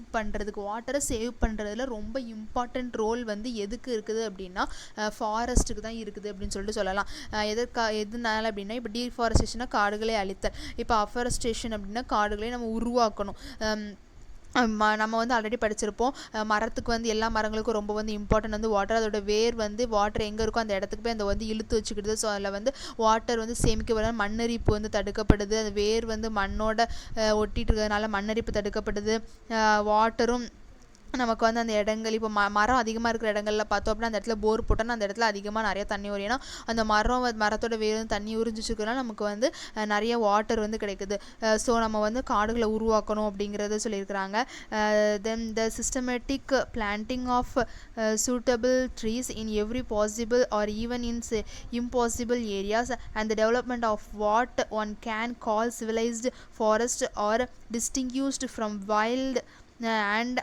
பண்ணுறதுல ரொம்ப இம்பார்ட்டண்ட் ரோல் வந்து எதுக்கு இருக்குது அப்படின்னா ஃபாரஸ்ட்டுக்கு தான் இருக்குது அப்படின்னு சொல்லிட்டு சொல்லலாம். எதனால அப்படின்னா இப்போ டீஃபாரஸ்டேஷனாக காடுகளை அழித்தல், இப்போ அஃபாரஸ்டேஷன் அப்படின்னா காடுகளை நம்ம உருவாக்கணும். நம்ம வந்து ஆல்ரெடி படிச்சிருப்போம், மரத்துக்கு வந்து எல்லா மரங்களுக்கும் ரொம்ப வந்து இம்பார்ட்டன்ட் வந்து வாட்டர். அதோட வேர் வந்து வாட்டர் எங்கே இருக்கோ அந்த இடத்துக்கு போய் அந்த வந்து இழுத்து வச்சுக்கிடுது. ஸோ அதில் வந்து வாட்டர் வந்து சேமிக்க மண்ணரிப்பு வந்து தடுக்கப்படுது. அந்த வேர் வந்து மண்ணோட ஒட்டிட்டு இருக்கிறதுனால மண்ணரிப்பு தடுக்கப்படுது. வாட்டரும் நமக்கு வந்து அந்த இடங்கள் இப்போ மரம் அதிகமாக இருக்கிற இடங்கள்ல பார்த்தோம் அப்படின்னா அந்த இடத்துல போர் போட்டோன்னா அந்த இடத்துல அதிகமாக நிறைய தண்ணி வரும். ஏன்னா அந்த மரத்தோட வேர் வந்து தண்ணி உறிஞ்சிச்சுக்கிறதுனால நமக்கு வந்து நிறைய வாட்டர் வந்து கிடைக்குது. ஸோ நம்ம வந்து காடுகளை உருவாக்கணும் அப்படிங்கிறத சொல்லியிருக்கிறாங்க. Then the systematic planting of suitable trees in every possible or even in impossible areas and the development of what one can call civilized forest or distinguished from wild and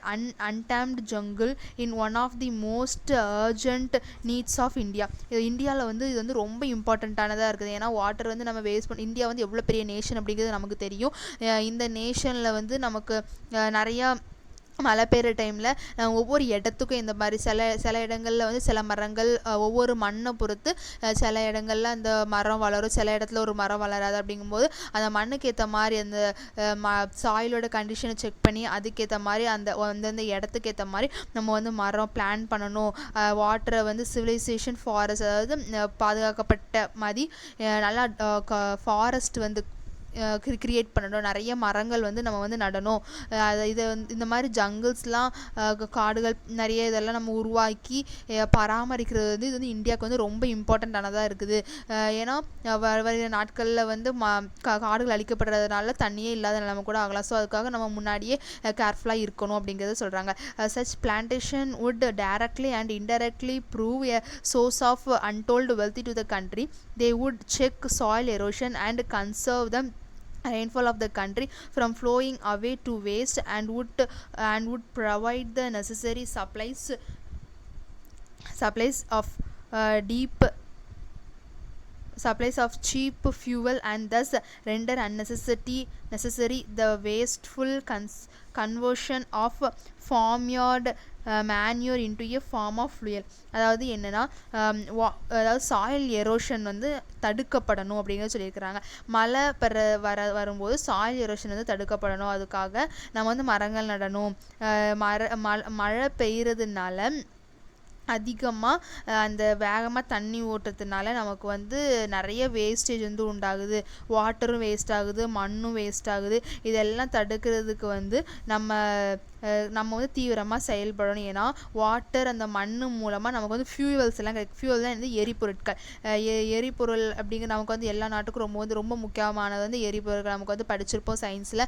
untamed jungle in one of the most urgent needs of India. இந்தியாவில் வந்து இது வந்து ரொம்ப இம்பார்ட்டண்ட்டானதாக இருக்குது. ஏன்னா வாட்டர் வந்து நம்ம வேஸ்ட் பண்ணி இந்தியா வந்து எவ்வளோ பெரிய நேஷன் அப்படிங்கிறது நமக்கு தெரியும். இந்த நேஷனில் வந்து நமக்கு நிறையா மழை பெய்கிற டைமில் ஒவ்வொரு இடத்துக்கும் இந்த மாதிரி சில இடங்களில் வந்து சில மரங்கள் ஒவ்வொரு மண்ணை பொறுத்து சில இடங்களில் அந்த மரம் வளரும், சில இடத்துல ஒரு மரம் வளராது. அப்படிங்கும்போது அந்த மண்ணுக்கு ஏற்ற மாதிரி அந்த சாயிலோட கண்டிஷனை செக் பண்ணி அதுக்கேற்ற மாதிரி அந்தந்த இடத்துக்கு ஏற்ற மாதிரி நம்ம வந்து மரம் பிளான் பண்ணணும். வாட்டரை வந்து சிவிலைசேஷன் ஃபாரஸ்ட், அதாவது பாதுகாக்கப்பட்ட மாதிரி நல்லா ஃபாரஸ்ட் வந்து கிரியேட் பண்ணணும். நிறைய மரங்கள் வந்து நம்ம வந்து நடணும். இதை இந்த மாதிரி ஜங்கிள்ஸ்லாம் காடுகள் நிறைய இதெல்லாம் நம்ம உருவாக்கி பராமரிக்கிறது வந்து இது வந்து இந்தியாவுக்கு வந்து ரொம்ப இம்பார்ட்டண்ட்டானதாக இருக்குது. ஏன்னா வருகிற நாட்களில் வந்து காடுகள் அழிக்கப்படுறதுனால தண்ணியே இல்லாத நிலைமை கூட ஆகலாம். ஸோ அதுக்காக நம்ம முன்னாடியே கேர்ஃபுல்லாக இருக்கணும் அப்படிங்கிறத சொல்கிறாங்க. Such plantation would directly and indirectly prove a source of untold wealth to the country. They would check soil erosion and conserve the rainfall of the country from flowing away to waste and would provide the necessary supplies of cheap fuel and thus render necessary the wasteful conversion of farmyard manure into a form of fuel. அதாவது என்னன்னா அதாவது சாயில் எரோஷன் வந்து தடுக்கப்படணும் அப்படிங்கிறத சொல்லியிருக்கிறாங்க. மழை வரும்போது சாயில் எரோஷன் வந்து தடுக்கப்படணும். அதுக்காக நம்ம வந்து மரங்கள் நடணும். மழை பெய்யறதுனால அதிகமாக அந்த வேகமாக தண்ணி ஓட்டுறதுனால நமக்கு வந்து நிறைய வேஸ்டேஜ் வந்து உண்டாகுது. வாட்டரும் வேஸ்ட் ஆகுது, மண்ணும் வேஸ்ட் ஆகுது. இதெல்லாம் தடுக்கிறதுக்கு வந்து நம்ம வந்து தீவிரமாக செயல்படணும். ஏன்னா வாட்டர் அந்த மண் மூலமாக நமக்கு வந்து ஃபியூவல்ஸ் எல்லாம் கிடைக்கும். ஃபியூவல் தான் வந்து எரிபொருட்கள். எரிபொருள் அப்படிங்கிற நமக்கு வந்து எல்லா நாட்டுக்கும் ரொம்ப முக்கியமானது வந்து எரிபொருட்கள். நமக்கு வந்து படிச்சிருப்போம் சயின்ஸில்.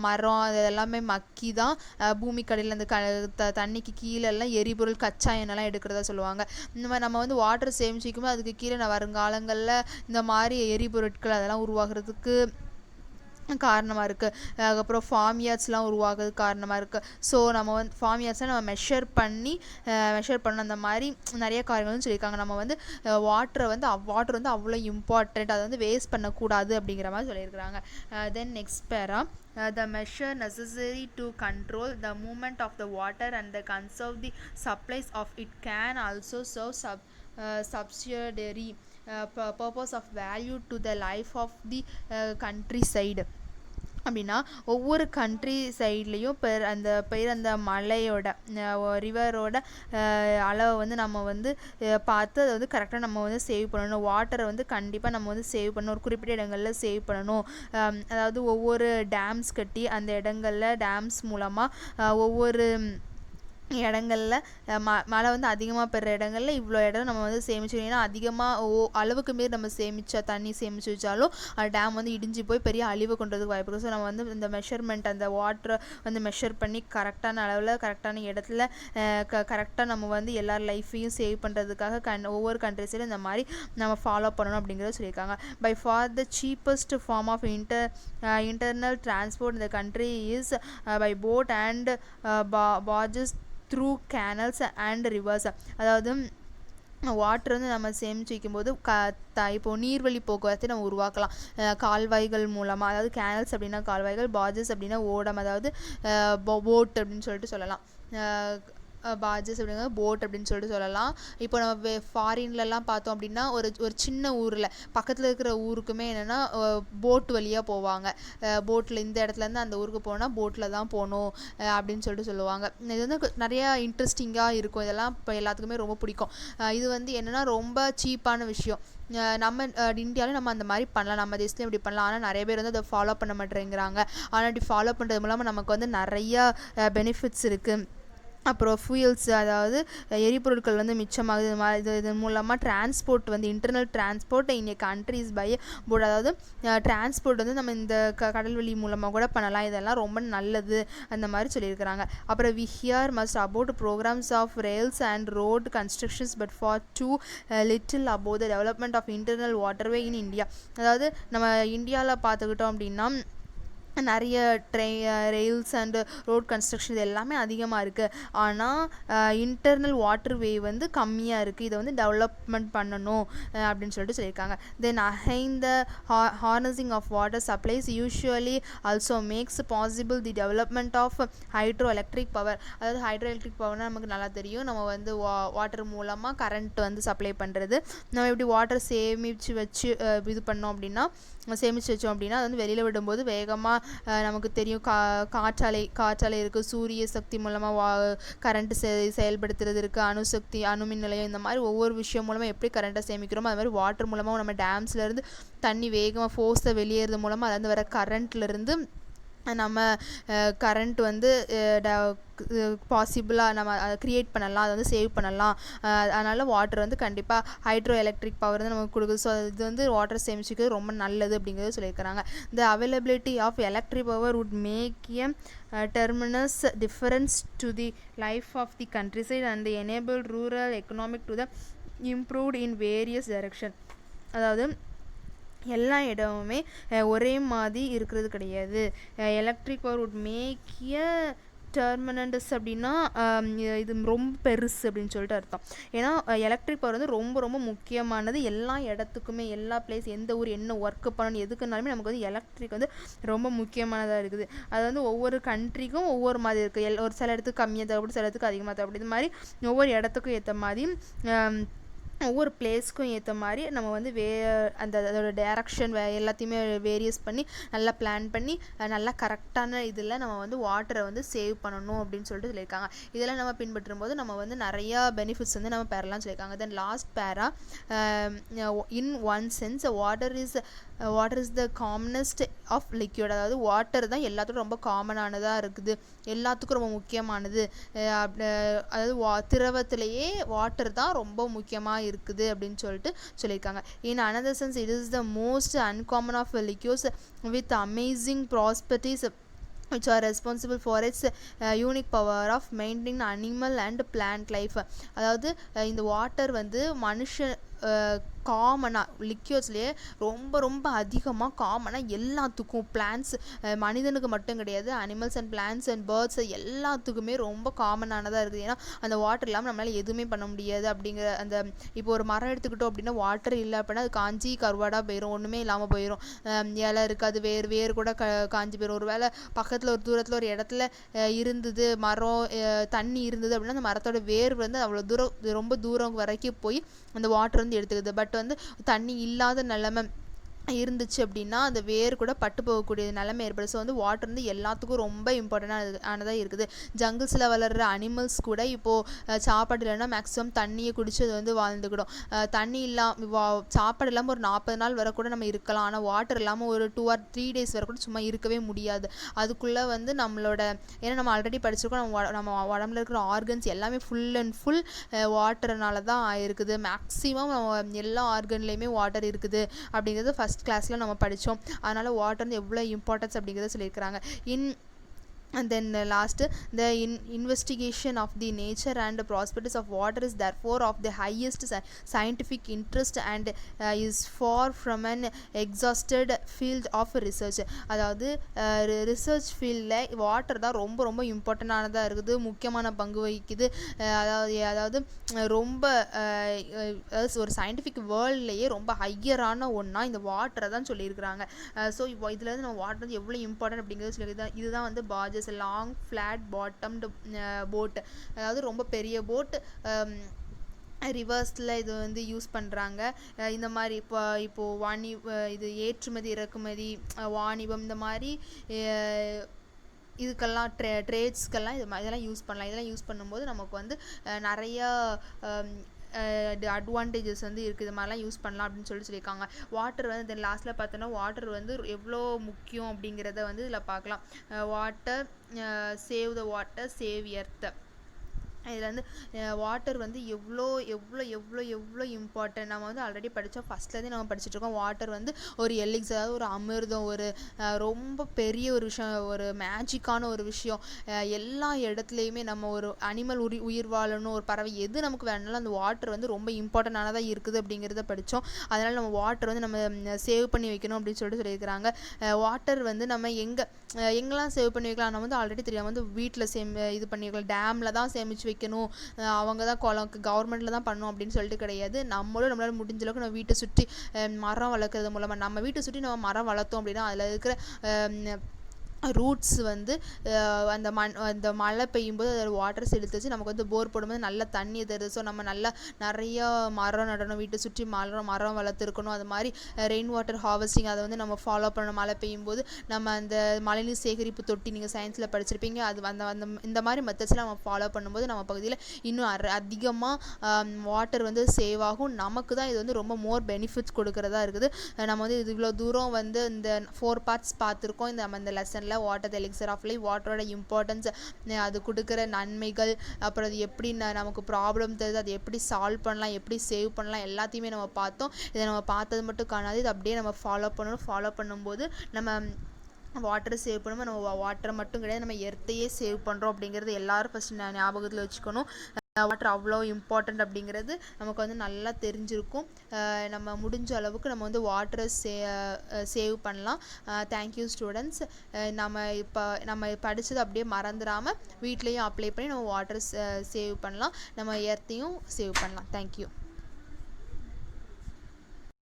மரம் அது எல்லாமே மக்கி தான் பூமிக்கடியில் அந்த தண்ணிக்கு கீழெல்லாம் எரிபொருள் கச்சா எண்ணெய்லாம் எடுக்கிறதா சொல்லுவாங்க. இந்த மாதிரி நம்ம வந்து வாட்டர் சேமிச்சிக்கும்போது அதுக்கு கீழே வருங்காலங்களில் இந்த மாதிரி எரிபொருட்கள் அதெல்லாம் உருவாகிறதுக்கு காரணமாக இருக்குது. அதுக்கப்புறம் ஃபார்ம் யார்ட்ஸ்லாம் உருவாகிறதுக்கு காரணமாக இருக்குது. ஸோ நம்ம வந்து ஃபார்ம் யார்ட்ஸ்லாம் நம்ம மெஷர் பண்ண அந்த மாதிரி நிறைய காரியங்களும் சொல்லியிருக்காங்க. நம்ம வந்து வாட்டர் வந்து அவ்வளோ இம்பார்ட்டண்ட், அதை வந்து வேஸ்ட் பண்ணக்கூடாது அப்படிங்கிற மாதிரி சொல்லியிருக்கிறாங்க. தென் நெக்ஸ்ட் பேரா, the measure necessary to control the movement of the water and the conserve the supplies of it can also serve subsidiary purpose of value to the life of the countryside. அப்படின்னா ஒவ்வொரு கண்ட்ரி சைட்லேயும் அந்த மலையோட ரிவரோட அளவை வந்து நம்ம வந்து பார்த்து அதை வந்து கரெக்டாக நம்ம வந்து சேவ் பண்ணணும். வாட்டரை வந்து கண்டிப்பாக நம்ம வந்து சேவ் பண்ணணும். ஒரு குறிப்பிட்ட இடங்களில் சேவ் பண்ணணும். அதாவது ஒவ்வொரு டேம்ஸ் கட்டி அந்த இடங்களில் டேம்ஸ் மூலமாக ஒவ்வொரு இடங்களில் மழை வந்து அதிகமாக பெறுற இடங்களில் இவ்வளோ இடம் நம்ம வந்து சேமிச்சு. ஏன்னா அதிகமாக அளவுக்கு மீறி நம்ம தண்ணி சேமித்து வச்சாலும் டேம் வந்து இடிஞ்சு போய் பெரிய அழிவு கொண்டதுக்கு வாய்ப்பு இருக்குது. ஸோ நம்ம வந்து இந்த மெஷர்மெண்ட் அந்த வாட்டரை வந்து மெஷர் பண்ணி கரெக்டான அளவில் கரெக்டான இடத்துல கரெக்டாக நம்ம வந்து எல்லார் லைஃப்பையும் சேவ் பண்ணுறதுக்காக ஒவ்வொரு கண்ட்ரிஸிலும் இந்த மாதிரி நம்ம ஃபாலோ பண்ணணும் அப்படிங்கிறத சொல்லியிருக்காங்க. By far the cheapest form of internal transport இந்த country is by boat and barges through canals and rivers. அதாவது வாட்டர் வந்து நம்ம சேமித்து வைக்கும்போது இப்போது நீர்வழி போக்குவரத்தை நம்ம உருவாக்கலாம் கால்வாய்கள் மூலமாக. அதாவது கேனல்ஸ் அப்படின்னா கால்வாய்கள், பார்ஜஸ் அப்படின்னா ஓடம், அதாவது போட் அப்படின்னு சொல்லிட்டு சொல்லலாம். பார்ஜஸ் அப்படிங்கிற போட் அப்படின்னு சொல்லிட்டு சொல்லலாம். இப்போ நம்ம ஃபாரின்லலாம் பார்த்தோம் அப்படின்னா ஒரு சின்ன ஊரில் பக்கத்தில் இருக்கிற ஊருக்குமே என்னென்னா போட் வழியாக போவாங்க. போட்டில் இந்த இடத்துலேருந்து அந்த ஊருக்கு போனால் போட்டில் தான் போகணும் அப்படின்னு சொல்லிட்டு சொல்லுவாங்க. இது வந்து நிறையா இன்ட்ரெஸ்டிங்காக இருக்கும். இதெல்லாம் இப்போ எல்லாத்துக்குமே ரொம்ப பிடிக்கும். இது வந்து என்னென்னா ரொம்ப சீப்பான விஷயம். நம்ம இந்தியாவில் நம்ம அந்த மாதிரி பண்ணலாம், நம்ம தேசத்துலையும் இப்படி பண்ணலாம். ஆனால் நிறைய பேர் வந்து அதை ஃபாலோ பண்ண மாட்டேங்கிறாங்க. ஆனால் இப்படி ஃபாலோ பண்ணுறது மூலமாக நமக்கு வந்து நிறையா பெனிஃபிட்ஸ் இருக்குது. அப்புறம் ஃபியூயல்ஸ், அதாவது எரிபொருட்கள் வந்து மிச்சமாகுது. இது மூலமாக டிரான்ஸ்போர்ட் வந்து internal transport in a countries by boat, அதாவது டிரான்ஸ்போர்ட் வந்து நம்ம இந்த கடல்வழி மூலமாக கூட பண்ணலாம். இதெல்லாம் ரொம்ப நல்லது அந்த மாதிரி சொல்லியிருக்கிறாங்க. அப்புறம் we hear must about programs of rails and road constructions but far too little about the development of internal waterway in India. அதாவது நம்ம இந்தியாவில் பார்த்துக்கிட்டோம் அப்படின்னா நிறைய ரெயில்ஸ் அண்டு ரோட் கன்ஸ்ட்ரக்ஷன் இது எல்லாமே அதிகமாக இருக்குது. ஆனால் இன்டர்னல் வாட்டர்வே வந்து கம்மியாக இருக்குது. இதை வந்து டெவலப்மெண்ட் பண்ணணும் அப்படின்னு சொல்லிட்டு சொல்லியிருக்காங்க. Then again the harnessing of water supplies usually also makes possible the development of hydro electric power. அதாவது ஹைட்ரோ எலக்ட்ரிக் பவர்னால் நமக்கு நல்லா தெரியும். நம்ம வந்து வாட்டர் மூலமாக கரண்ட் வந்து சப்ளை பண்ணுறது. நம்ம எப்படி வாட்டர் சேமித்து வச்சு இது பண்ணோம் அப்படின்னா சேமித்து வச்சோம் அப்படின்னா அது வந்து வெளியில் விடும்போது வேகமாக நமக்கு தெரியும். காற்றாலை இருக்குது, சூரிய சக்தி மூலமாக கரண்ட்டு செயல்படுத்துறது இருக்குது, அணுமின் நிலையம், இந்த மாதிரி ஒவ்வொரு விஷயம் மூலமாக எப்படி கரண்ட்டை சேமிக்கிறோமோ அது மாதிரி வாட்டர் மூலமாக நம்ம டேம்ஸ்லேருந்து தண்ணி வேகமாக ஃபோர்ஸை வெளியேறது மூலமாக அதுலேருந்து வர கரண்ட்லேருந்து நம்ம கரண்ட் வந்து பாசிபிளாக நம்ம அதை க்ரியேட் பண்ணலாம், அதை வந்து சேவ் பண்ணலாம். அதனால் வாட்டர் வந்து கண்டிப்பாக ஹைட்ரோ எலக்ட்ரிக் பவர் வந்து நமக்கு கொடுக்குது. ஸோ இது வந்து வாட்டர் சேமிச்சிக்கிறது ரொம்ப நல்லது அப்படிங்கிறது சொல்லியிருக்கிறாங்க. The availability of electric power would make a terminus difference to the life of the countryside and enable rural economic to the improved in various direction. அதாவது எல்லா இடமுமே ஒரே மாதிரி இருக்கிறது கிடையாது. Electric power would make a டெர்மினன்ஸ் அப்படின்னா இது ரொம்ப பெருசு அப்படின்னு சொல்லிட்டு அர்த்தம். ஏன்னா எலக்ட்ரிக் பவர் வந்து ரொம்ப ரொம்ப முக்கியமானது. எல்லா இடத்துக்குமே, எல்லா பிளேஸ், எந்த ஊர் என்ன ஒர்க்கு பண்ணணும் எதுக்குனாலுமே நமக்கு வந்து எலக்ட்ரிக் வந்து ரொம்ப முக்கியமானதாக இருக்குது. அது வந்து ஒவ்வொரு கண்ட்ரிக்கும் ஒவ்வொரு மாதிரி இருக்குது. ஒரு சில இடத்துக்கு கம்மியாக தேவைப்படும், சில இடத்துக்கு அதிகமாக தேவைப்படும். இது மாதிரி ஒவ்வொரு இடத்துக்கும் ஏற்ற மாதிரி ஒவ்வொரு பிளேஸ்க்கும் ஏற்ற மாதிரி நம்ம வந்து அதோட டைரக்ஷன் எல்லாத்தையுமே வேரியஸ் பண்ணி நல்லா பிளான் பண்ணி நல்லா கரெக்டான இதில் நம்ம வந்து வாட்டரை வந்து சேவ் பண்ணணும் அப்படின்னு சொல்லிட்டு சொல்லியிருக்காங்க. இதெல்லாம் நம்ம பின்பற்றும் போது நம்ம வந்து நிறையா பெனிஃபிட்ஸ் வந்து நம்ம பெறலாம்னு சொல்லியிருக்காங்க. Then last para, in one sense water is the commonest of liquid. அதாவது வாட்டர் தான் எல்லாத்துக்கும் ரொம்ப காமனானதாக இருக்குது, எல்லாத்துக்கும் ரொம்ப முக்கியமானது. அதாவது திரவத்திலேயே வாட்டர் தான் ரொம்ப முக்கியமாக இருக்குது அப்படின்னு சொல்லிட்டு சொல்லியிருக்காங்க. In another sense it is the most uncommon of liquors with amazing properties which are responsible for its unique power of maintaining animal and plant life. அதாவது இந்த வாட்டர் வந்து காமனாக லிக்யூட்ஸ்லேயே ரொம்ப ரொம்ப அதிகமாக காமனாக எல்லாத்துக்கும் பிளான்ட்ஸ், மனிதனுக்கு மட்டும் கிடையாது, animals and plants and birds எல்லாத்துக்குமே ரொம்ப காமனானதாக இருக்குது. ஏன்னா அந்த வாட்டர் இல்லாமல் நம்மளால் எதுவுமே பண்ண முடியாது. அப்படிங்கிற அந்த இப்போ ஒரு மரம் எடுத்துக்கிட்டோம் அப்படின்னா வாட்டர் இல்லை அப்படின்னா அது காஞ்சி கருவாடாக போயிடும், ஒன்றுமே இல்லாமல் போயிடும். இலை இருக்காது, வேறு கூட காஞ்சி போயிடும். ஒரு வேளை பக்கத்தில் ஒரு தூரத்தில் ஒரு இடத்துல இருந்தது மரம், தண்ணி இருந்தது அப்படின்னா அந்த மரத்தோட வேர் வந்து அவ்வளோ தூரம் ரொம்ப தூரம் வரைக்கும் போய் அந்த வாட்டர் வந்து எடுத்துக்குது. பட் வந்து தண்ணி இல்லாத நிலைமை இருந்துச்சு அப்படின்னா அந்த வேர் கூட பட்டு போகக்கூடிய நிலைமை ஏற்படும். ஸோ வந்து வாட்டர் வந்து எல்லாத்துக்கும் ரொம்ப இம்பார்ட்டண்டானதாக இருக்குது. ஜங்கிள்ஸில் வளர்கிற அனிமல்ஸ் கூட இப்போது சாப்பாடு இல்லைன்னா மேக்ஸிமம் தண்ணியை குடிச்சு அது வந்து வாழ்ந்துக்கிடும். தண்ணி சாப்பாடு இல்லாமல் ஒரு 40 நாள் வரை கூட நம்ம இருக்கலாம். ஆனால் வாட்டர் இல்லாமல் ஒரு 2 or 3 days வரை கூட சும்மா இருக்கவே முடியாது. அதுக்குள்ளே வந்து நம்மளோட, ஏன்னா நம்ம ஆல்ரெடி படிச்சிருக்கோம், நம்ம உடம்புல இருக்கிற ஆர்கன்ஸ் எல்லாமே ஃபுல் அண்ட் ஃபுல் வாட்டர்னால தான் ஆயிருக்குது. மேக்ஸிமம் எல்லா ஆர்கன்லேயுமே வாட்டர் இருக்குது அப்படிங்கிறது ஃபஸ்ட் கிளாஸில் நம்ம படித்தோம். அதனால் வாட்டர் வந்து எவ்வளோ இம்பார்ட்டன்ஸ் அப்படிங்கிறத சொல்லியிருக்கிறாங்க. And then last, the investigation of the nature and properties of water is therefore of the highest scientific interest and is far from an exhausted field of research. அதாவது ரிசர்ச் ஃபீல்டில் வாட்டர் தான் ரொம்ப ரொம்ப இம்பார்ட்டண்டானதாக இருக்குது, முக்கியமான பங்கு வகிக்குது. அதாவது ரொம்ப ஒரு சயின்டிஃபிக் வேர்ல்ட்லேயே ரொம்ப ஹையரான ஒன்றா இந்த வாட்டரை தான் சொல்லியிருக்கிறாங்க. ஸோ இப்போ இதில் வந்து நம்ம வாட்டர் வந்து எவ்வளோ இம்பார்ட்டன்ட் அப்படிங்கிறது சொல்லி இதுதான் வந்து barges, long flat bottomed boat. அதாவது ரொம்ப பெரிய போட், ரிவர்ஸில் இது வந்து யூஸ் பண்ணுறாங்க. இந்த மாதிரி இப்போது இது ஏற்றுமதி இறக்குமதி வாணிபம் இந்த மாதிரி இதுக்கெல்லாம் ட்ரேட்ஸ்க்கெல்லாம் இதெல்லாம் யூஸ் பண்ணலாம். இதெல்லாம் யூஸ் பண்ணும்போது நமக்கு வந்து நிறையா அட்வான்டேஜஸ் வந்து இருக்குது. இது மாதிரிலாம் யூஸ் பண்ணலாம் அப்படின்னு சொல்லியிருக்காங்க. வாட்டர் வந்து தென் லாஸ்ட்டில் பார்த்தோன்னா வாட்டர் வந்து எவ்வளோ முக்கியம் அப்படிங்கிறத வந்து இதில் பார்க்கலாம். Water save the water save earth. இதில் வந்து வாட்டர் வந்து எவ்வளோ எவ்வளோ எவ்வளோ எவ்வளோ இம்பார்ட்டன்ட் நம்ம வந்து ஆல்ரெடி படித்தோம். ஃபஸ்ட்லேருந்து நம்ம படிச்சுட்ருக்கோம். வாட்டர் வந்து ஒரு எலிக்ஸர், அதாவது ஒரு அமிர்தம், ஒரு ரொம்ப பெரிய ஒரு விஷயம், ஒரு மேஜிக்கான ஒரு விஷயம். எல்லா இடத்துலையுமே நம்ம ஒரு அனிமல் உயிர் வாழணும், ஒரு பறவை எது நமக்கு வேணுனாலும் அந்த வாட்டர் வந்து ரொம்ப இம்பார்ட்டண்டானதாக இருக்குது அப்படிங்கிறத படித்தோம். அதனால் நம்ம வாட்டர் வந்து நம்ம சேவ் பண்ணி வைக்கணும் அப்படின்னு சொல்லியிருக்கிறாங்க. வாட்டர் வந்து நம்ம எங்கெல்லாம் சேவ் பண்ணி வைக்கலாம், நம்ம வந்து ஆல்ரெடி தெரியாமல் வந்து வீட்டில் இது பண்ணி வைக்கலாம், டேமில் தான் சேமித்து வைக்கணும், அவங்க தான் கவர்மெண்ட்டில் தான் பண்ணணும் அப்படின்னு சொல்லிட்டு கிடையாது. நம்மளால் முடிஞ்ச அளவுக்கு நம்ம வீட்டை சுற்றி மரம் வளர்க்குறது மூலமாக, நம்ம வீட்டை சுற்றி நம்ம மரம் வளர்த்தோம் அப்படின்னா அதில் இருக்கிற ரூட்ஸ் வந்து அந்த மழை பெய்யும்போது அதில் வாட்டர் செலுத்தி வச்சு நமக்கு வந்து போர் போடும்போது நல்ல தண்ணி தருது. ஸோ நம்ம நிறையா மரம் நடணும், வீட்டை சுற்றி மரம் வளர்த்துருக்கணும். அது மாதிரி ரெயின் வாட்டர் ஹார்வெஸ்டிங் அதை வந்து நம்ம ஃபாலோ பண்ணணும். மழை பெய்யும்போது நம்ம அந்த மழைநீர் சேகரிப்பு தொட்டி நீங்கள் சயின்ஸில் படிச்சிருப்பீங்க, அது அந்த இந்த மாதிரி மெத்தட்ஸ்லாம் நம்ம ஃபாலோ பண்ணும்போது நம்ம பகுதியில் இன்னும் அதிகமாக வாட்டர் வந்து சேவ் ஆகும். நமக்கு தான் இது வந்து ரொம்ப மோர் பெனிஃபிட்ஸ் கொடுக்குறதா இருக்குது. நம்ம வந்து இவ்வளோ தூரம் வந்து இந்த 4 parts பார்த்துருக்கோம் இந்த lesson. Water the elixir of life, வாட்டரோட இம்பார்ட்டன்ஸ், அது கொடுக்குற நன்மைகள், அப்புறம் அது எப்படி நமக்கு ப்ராப்ளம் தருது, அது எப்படி சால்வ் பண்ணலாம், எப்படி சேவ் பண்ணலாம், எல்லாத்தையுமே நம்ம பார்த்தோம். இதை நம்ம பார்த்தது மட்டும் காணாது, இது அப்படியே நம்ம ஃபாலோ பண்ணணும். ஃபாலோ பண்ணும்போது நம்ம வாட்டரை சேவ் பண்ணும்போது நம்ம வாட்டரை மட்டும் கிடையாது, நம்ம எர்த்தையே சேவ் பண்ணுறோம் அப்படிங்கிறது எல்லாரும் ஃபஸ்ட்டு ஞாபகத்தில் வச்சுக்கணும். வாட்டர் அவ்வளோ இம்பார்ட்டண்ட் அப்படிங்கிறது நமக்கு வந்து நல்லா தெரிஞ்சிருக்கும். நம்ம முடிஞ்ச அளவுக்கு நம்ம வந்து வாட்டரை சேவ் பண்ணலாம். Thank you students. நம்ம படித்தது அப்படியே மறந்துடாமல் வீட்லேயும் அப்ளை பண்ணி நம்ம வாட்டரை சேவ் பண்ணலாம், நம்ம எர்த்தையும் சேவ் பண்ணலாம். தேங்க்யூ.